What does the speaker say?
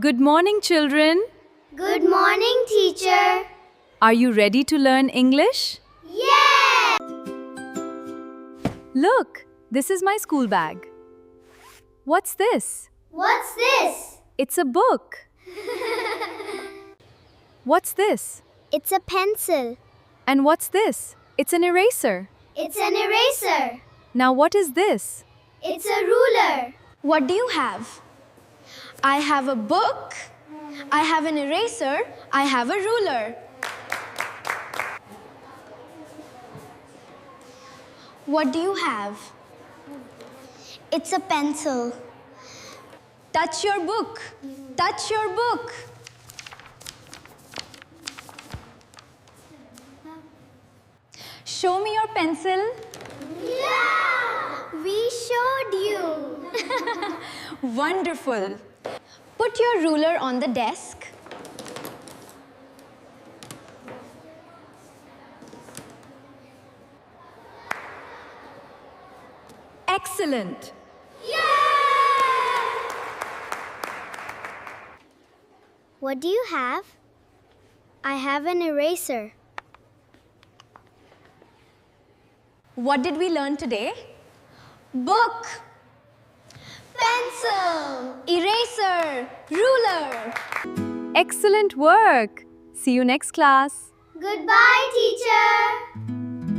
Good morning, children. Good morning, teacher. Are you ready to learn English? Yes! Look, this is my school bag. What's this? What's this? It's a book. What's this? It's a pencil. And what's this? It's an eraser. It's an eraser. Now what is this? It's a ruler. What do you have? I have a book, I have an eraser, I have a ruler. What do you have? It's a pencil. Touch your book. Touch your book. Show me your pencil. Yeah! We showed you. Wonderful. Put your ruler on the desk. Excellent. What do you have? I have an eraser. What did we learn today? Book, pencil, eraser, ruler. Excellent work. See you next class. Goodbye, teacher.